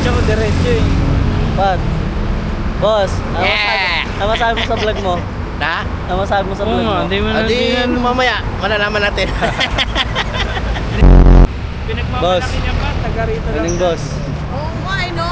diretso ko diretso eh. Ba't? Boss, Yeah! ano masabi mo sa vlog mo? Na? Ano masabi mo sa Oo vlog nga, mo? hindi mo na Adi, mamaya, malalaman natin. Boss. Pinagmamalaki niya ba? Taga rito lang. Galing boss. Oo nga, eh, no?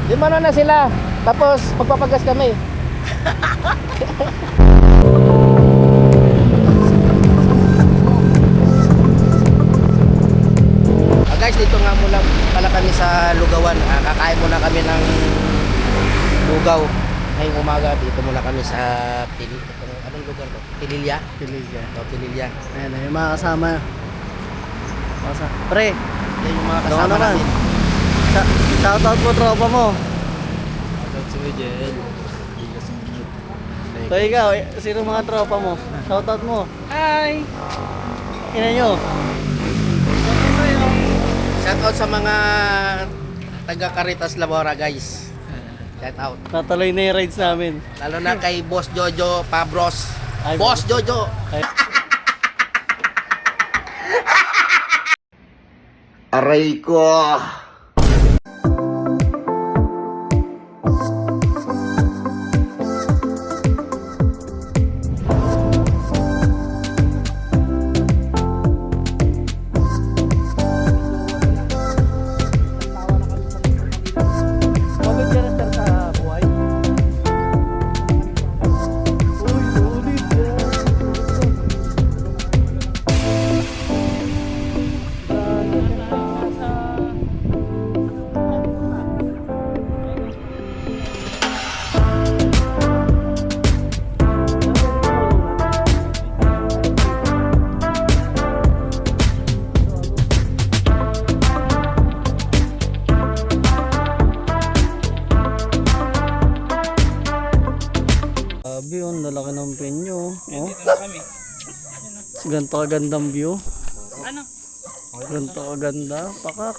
Limano na sila. Tapos magpapagas kami. Guys, dito nga mula pala kami sa Lugawan. Kakain muna kami ng lugaw. Ngayong umaga, dito muna kami sa anong lugar to? Pililya? Pililya. Pililya. Ayan, yung mga kasama. Pre, Yan yung mga Doon kasama naman. namin. shoutout mo tropa mo. Shoutout si Miguel. So ikaw, sino mga tropa mo? Shoutout mo. Hi! Ina nyo. Shout out sa mga taga Caritas Labora, guys. Shout out. Natuloy na yung rides namin. Lalo na kay Boss Jojo Pabros. Ay, Boss Jojo! Aray ko! Comment ka na sir sa buhay. Uy, ulit yan. Grabe yun, lalaki ng penyo. Oh, Dito na kami. ganito kagandang view. Ano? Ganito kaganda, pakak.